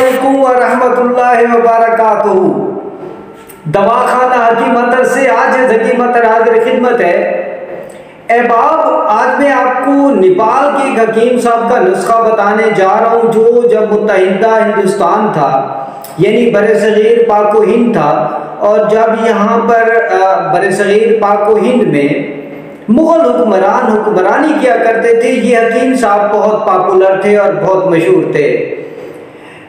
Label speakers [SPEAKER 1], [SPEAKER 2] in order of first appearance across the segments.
[SPEAKER 1] अस्सलामुअलैकुम व रहमतुल्लाहि व बरकातुहू। दवाखाना हकीम अतर से आज हकीम अतर हाजिर खिदमत है। अहबाब, आज मैं आपको नेपाल के एक हकीम साहब का नुस्खा बताने जा रहा हूँ जो जब मुत्तहिदा हिंदुस्तान था यानी बरसगीर पाको हिंद था, और जब यहाँ पर बरसगीर पाको हिंद में मुग़ल हुक्मरान हुक्मरानी किया करते थे, ये हकीम साहब बहुत पॉपुलर थे और बहुत मशहूर थे।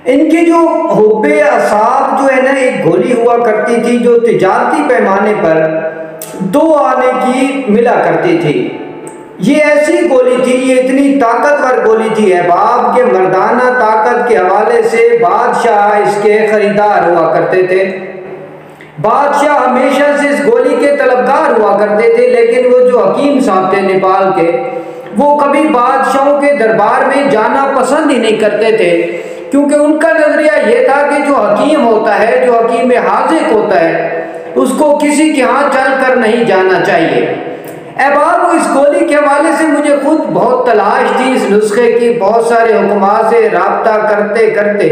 [SPEAKER 1] इनकी जो हुब्बे असाब जो है ना, एक गोली हुआ करती थी जो तिजारती पैमाने पर 2 आने की मिला करती थी। ये ऐसी गोली थी, ये इतनी ताकतवर गोली थी अहबाब के मर्दाना ताकत के हवाले से बादशाह इसके खरीदार हुआ करते थे। बादशाह हमेशा से इस गोली के तलबगार हुआ करते थे, लेकिन वो जो हकीम साहब थे नेपाल के, वो कभी बादशाहों के दरबार में जाना पसंद ही नहीं करते थे, क्योंकि उनका नजरिया ये था कि जो हकीम होता है, जो हकीम हाजिक होता है, उसको किसी के यहाँ चल कर नहीं जाना चाहिए। अहबाब, इस गोली के हवाले से मुझे खुद बहुत तलाश थी इस नुस्खे की। बहुत सारे हुक्मा से राब्ता करते करते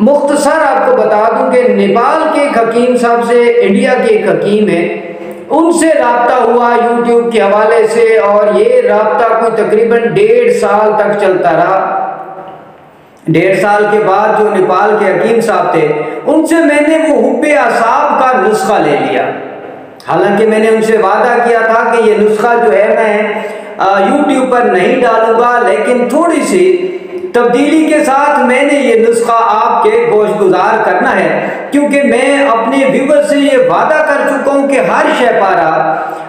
[SPEAKER 1] मुख्तसर आपको बता दूं कि नेपाल के एक हकीम साहब से, इंडिया के एक हकीम हैं, उनसे राब्ता हुआ यूट्यूब के हवाले से, और ये राब्ता कोई तकरीबन 1.5 साल तक चलता रहा। 1.5 साल के बाद जो नेपाल के हकीम साहब थे, उनसे मैंने वो हुब्बे असाब का नुस्खा ले लिया। हालांकि मैंने उनसे वादा किया था कि ये नुस्खा जो है मैं यूट्यूब पर नहीं डालूंगा, लेकिन थोड़ी सी तब्दीली के साथ मैंने ये नुस्खा आपके गोशगुजार करना है, क्योंकि मैं अपने व्यूवर से ये वादा कर चुका हूँ कि हर शहपारा,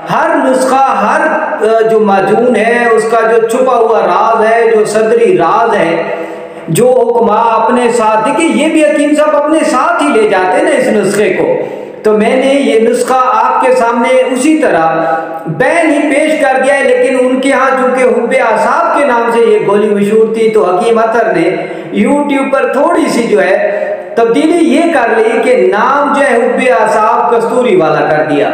[SPEAKER 1] हर नुस्खा, हर जो माजून है, उसका जो छुपा हुआ राज है, जो सदरी राज है, जो हुक्मा अपने साथ, देखिए ये भी हकीम साहब अपने साथ ही ले जाते हैं ना इस नुस्खे को, तो मैंने ये नुस्खा आपके सामने उसी तरह बैन ही पेश कर दिया है। लेकिन उनके यहाँ चूंकि हुब्बे असाब के नाम से ये गोली मशहूर थी, तो हकीम अतर ने यूट्यूब पर थोड़ी सी जो है तब्दीली ये कर ली कि नाम जो है हुब्बे असाब कस्तूरी वाला कर दिया।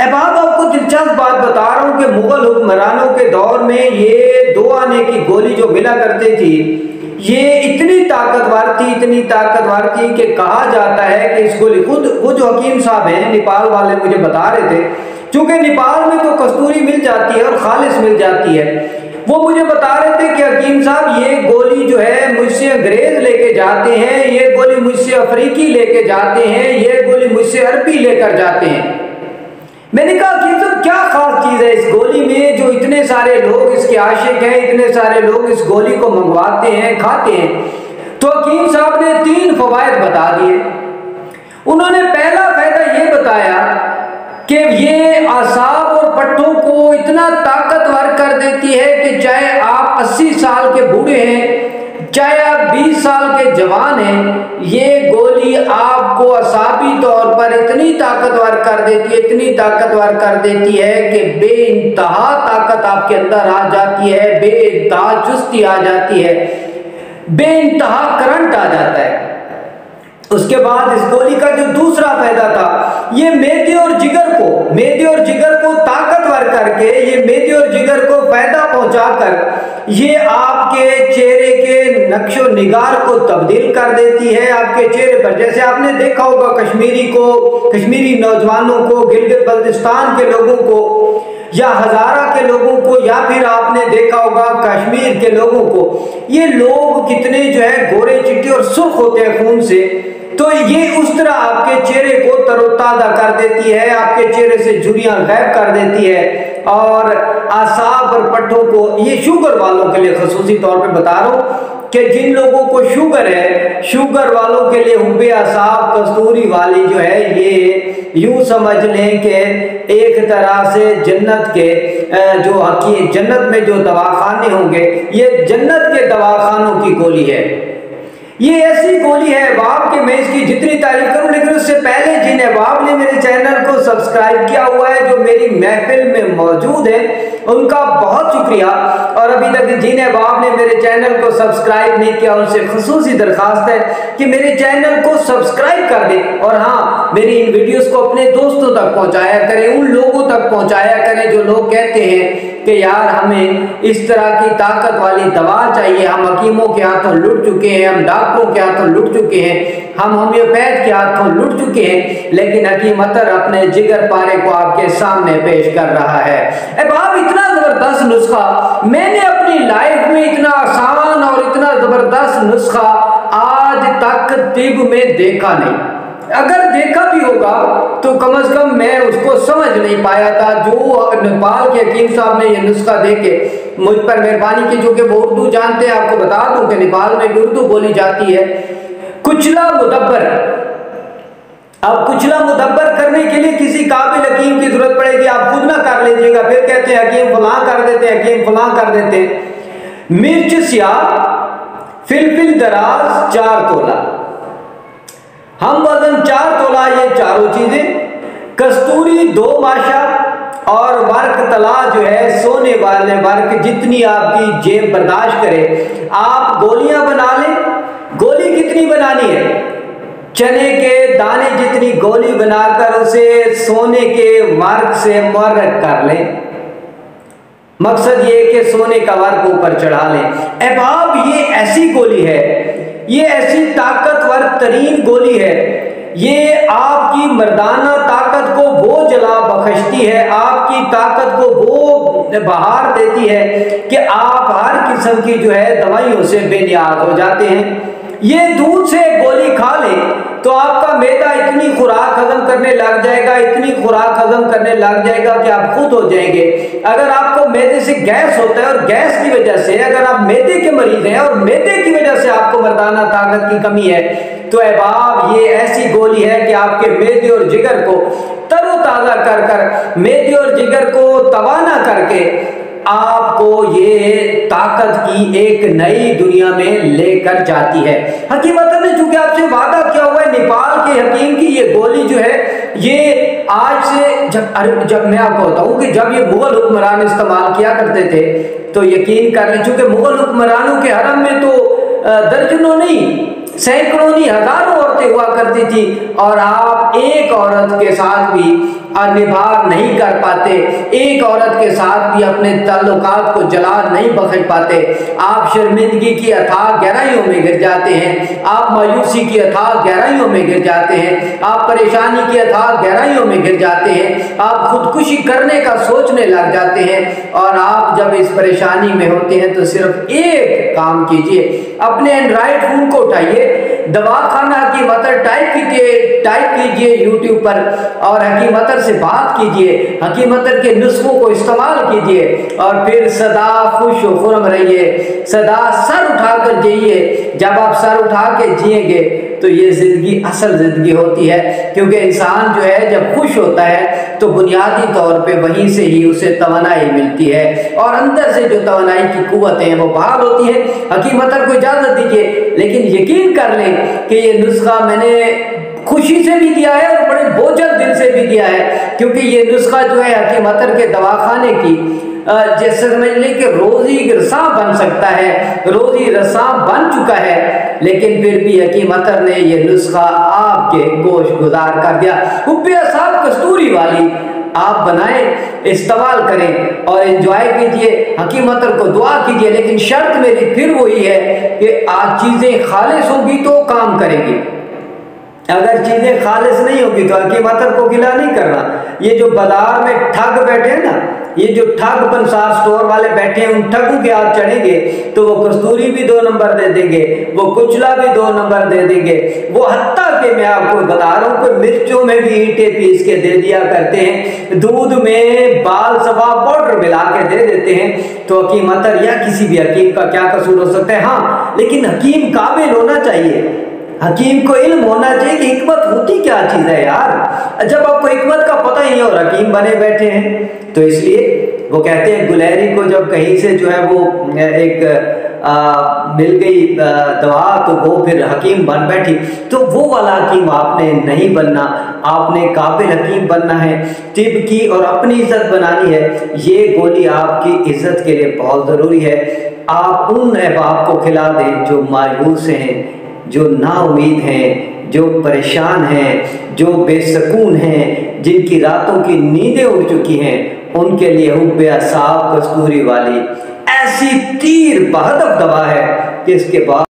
[SPEAKER 1] अब आपको दिलचस्प बात बता रहा हूँ कि मुगल हुक्मरानों के दौर में ये 2 आने की गोली जो मिला करती थी, ये इतनी ताकतवर थी कि कहा जाता है कि इस गोली, खुद वो जो हकीम साहब हैं नेपाल वाले मुझे बता रहे थे, क्योंकि नेपाल में तो कस्तूरी मिल जाती है और खालिस मिल जाती है, वो मुझे बता रहे थे कि हकीम साहब ये गोली जो है मुझसे अंग्रेज लेके जाते हैं, ये गोली मुझसे अफ्रीकी लेके जाते हैं, ये गोली मुझसे अरबी लेकर जाते हैं। मैंने कहा हकीम साहब क्या खास चीज है इस गोली में जो इतने सारे लोग इसके आशिक हैं, इतने सारे लोग इस गोली को मंगवाते हैं, खाते हैं? तो हकीम साहब ने 3 फवायद बता दिए। उन्होंने पहला फायदा ये बताया कि ये आसाब और पट्टों को इतना ताकतवर कर देती है कि चाहे आप 80 साल के बूढ़े हैं, चाहे आप 20 साल के जवान हैं, ये गोली आपको असाबी तौर पर इतनी ताकतवर कर देती है, इतनी ताकतवर कर देती है कि बेइंतहा ताकत आपके अंदर आ जाती है, बेइंतहा चुस्ती आ जाती है, बेइंतहा करंट आ जाता है। उसके बाद इस गोली का जो दूसरा फायदा था, ये मेदे और जिगर को ताकतवर करके, ये मेदे और जिगर को फायदा पहुंचाकर ये आपके चेहरे के नक्शो निगार को तब्दील कर देती है। आपके चेहरे पर, जैसे आपने देखा होगा कश्मीरी नौजवानों को, गिलगित बल्तिस्तान के लोगों को, या हजारा के लोगों को, या फिर आपने देखा होगा कश्मीर के लोगों को, ये लोग कितने जो है गोरे चिट्टे और सुर्ख होते हैं खून से, तो ये उस तरह आपके चेहरे को तरोताजा कर देती है, आपके चेहरे से झुर्रियां गायब कर देती है। और आसाब और पट्टों को, ये शुगर वालों के लिए खसूसी तौर पे बता रहा हूँ कि जिन लोगों को शुगर है, शुगर वालों के लिए हुब्बे असाब कस्तूरी वाली जो है, ये यूं समझ लें कि एक तरह से जन्नत के जो हकीम, जन्नत में जो दवाखाने होंगे, ये जन्नत के दवाखानों की गोली है। ये ऐसी गोली है अहबाब कि मैं इसकी जितनी तारीफ करूं, लेकिन उससे पहले जिन अहबाब ने मेरे चैनल को सब्सक्राइब किया हुआ है, जो मेरी महफिल में मौजूद है, उनका बहुत शुक्रिया। और अभी तक जिन अहबाब ने मेरे चैनल को सब्सक्राइब नहीं किया, उनसे खुसूसी दरखास्त है कि मेरे चैनल को सब्सक्राइब कर दें, और हाँ, मेरी इन वीडियोस को अपने दोस्तों तक पहुंचाया करें, उन लोगों तक पहुंचाया करें जो लोग कहते हैं कि यार हमें इस तरह की ताकत वाली दवा चाहिए, हम हकीमों के हाथों लुट चुके हैं, हम डॉक्टरों के हाथों लुट चुके हैं, हम होम्योपैथ के हाथों लुट चुके हैं, लेकिन हकीम अतर अपने जिगर पारे को आपके सामने पेश कर रहा है। अब आप इतना जबरदस्त नुस्खा मैंने अपनी लाइफ में, इतना आसान और इतना जबरदस्त नुस्खा आज तक तिब में देखा नहीं। अगर देखा भी होगा तो कम से कम मैं उसको समझ नहीं पाया था। जो नेपाल के हकीम साहब ने ये नुस्खा देके मुझ पर मेहरबानी की, जो कि वो उर्दू जानते हैं, आपको बता दूं कि नेपाल में भी उर्दू बोली जाती है। कुचला मुदब्बर, अब कुचला मुदब्बर करने के लिए किसी काबिल हकीम की जरूरत पड़ेगी, आप खुद ना कर लीजिएगा। फिर कहते हैं हकीम फलां कर देते हैं, हकीम फलां कर देते हैं। मिर्च स्याह, फिलफिल दराज 4 तोला, हम वजन 4 तोला, ये चारों चीजें, कस्तूरी 2 माशा और वर्क तला जो है सोने वाले वर्क, जितनी आपकी जेब बर्दाश्त करे आप गोलियां बना लें। गोली कितनी बनानी है? चने के दाने जितनी गोली बनाकर उसे सोने के वर्क से मुहर्रक कर लें। मकसद ये कि सोने का वर्क ऊपर चढ़ा लें। अब आप ये ऐसी गोली है, ये ऐसी ताकतवर तरीन गोली है, ये आपकी मर्दाना ताकत को वो जला बख्शती है, आपकी ताकत को वो बहार देती है कि आप हर किस्म की जो है दवाइयों से बेनियाज हो जाते हैं। ये दूध से गोली खा लें तो आपका मैदा इतनी खुराक हजम करने लग जाएगा, इतनी खुराक हजम करने लग जाएगा कि आप खुद हो जाएंगे। अगर आपको मैदे से गैस होता है और गैस की वजह से अगर आप मैदे के मरीज हैं और मैदे की वजह से आपको मर्दाना ताकत की कमी है, तो अहबाब ये ऐसी गोली है कि आपके मैदे और जिगर को तरोताजा कर कर, मैदे और जिगर को तवाना करके आपको ये ताकत की एक नई दुनिया में लेकर जाती है। हकीम अतर ने चूंकि आपसे वादा किया हुआ है, नेपाल के हकीम की ये गोली जो है, ये आज से जब मैं आपको बताऊं कि जब ये मुगल हुक्मरान इस्तेमाल किया करते थे तो यकीन कर लें, चूंकि मुगल हुक्मरानों के हरम में तो दर्जनों नहीं, सैकड़ों नहीं, हजारों औरतें हुआ करती थी और आप एक औरत के साथ भी निभाव नहीं कर पाते, एक औरत के साथ भी अपने ताल्लुकात को जला नहीं बख्श पाते। आप शर्मिंदगी की अथाह गहराइयों में गिर जाते हैं, आप मायूसी की अथाह गहराइयों में गिर जाते हैं, आप परेशानी की अथाह गहराइयों में गिर जाते हैं, आप खुदकुशी करने का सोचने लग जाते हैं। और आप जब इस परेशानी में होते हैं तो सिर्फ एक काम कीजिए, अपने एंड्रॉइड फोन को उठाइए, दवाखाना हकीम अतर टाइप कीजिए यूट्यूब पर और हकीम अतर से बात कीजिए, हकीम अतर के नुस्खों को इस्तेमाल कीजिए और फिर सदा खुश व खुर्म रहिए, सदा सर उठाकर जिए। जब आप सर उठा के जिएंगे तो ये जिंदगी असल जिंदगी होती है, क्योंकि इंसान जो है जब खुश होता है तो बुनियादी तौर पे वहीं से ही उसे तवानाई मिलती है और अंदर से जो तवानाई की कुव्वतें हैं वो बहाल होती है। हकीम अतर को इजाजत दीजिए, लेकिन यकीन कर लें कि ये नुस्खा मैंने खुशी से भी दिया है और बड़े बोझल दिल से भी दिया है, क्योंकि ये नुस्खा जो है हकीम अतर के दवाखाने की जैसे समझ लें कि रोजी रसा बन सकता है, रोजी रसा बन चुका है, लेकिन फिर भी हकीम अतर ने ये नुस्खा आपके गोश गुजार कर दिया। हुब्बे साहब कस्तूरी वाली आप बनाएं, इस्तेमाल करें और एंजॉय कीजिए, हकीम अतर को दुआ कीजिए। लेकिन शर्त मेरी फिर वही है कि आज चीजें खालिस होगी तो काम करेंगी, अगर चीजें खालिस नहीं होगी तो हकीम अतर को गिला नहीं करना। ये जो बाजार में ठग बैठे हैं ना, ये जो ठग पंसार स्टोर वाले बैठे हैं, उन ठगों के हाथ चढ़ेंगे तो वो कस्तूरी भी 2 नंबर दे देंगे, वो कुचला भी 2 नंबर दे देंगे, वो हत्ता के मैं आपको बता रहा हूँ कि मिर्चों में भी ईंटें पीस के दे दिया करते हैं, दूध में बाल सफा पाउडर मिला के दे देते हैं। तो हकीम अतर या किसी भी हकीम का क्या कसूर हो सकता है? हाँ, लेकिन हकीम काबिल होना चाहिए, हकीम को इल्म होना चाहिए कि हिकमत होती क्या चीज है यार। जब आपको हिकमत का पता ही है और हकीम बने बैठे हैं, तो इसलिए वो कहते हैं गुलहरी को जब कहीं से जो है वो एक मिल गई दवा तो वो फिर हकीम बन बैठी। तो वो वाला हकीम आपने नहीं बनना, आपने काबिल हकीम बनना है, तिब की और अपनी इज्जत बनानी है। ये गोली आपकी इज्जत के लिए बहुत ज़रूरी है। आप उन अहबाब को खिला दें जो मायूस हैं, जो नाउमीद हैं, जो परेशान हैं, जो बेसकून हैं, जिनकी रातों की नींदें उड़ चुकी हैं, उनके लिए हुब्बे असाब कस्तूरी वाली ऐसी तीर बहदफ दवा है कि इसके बाद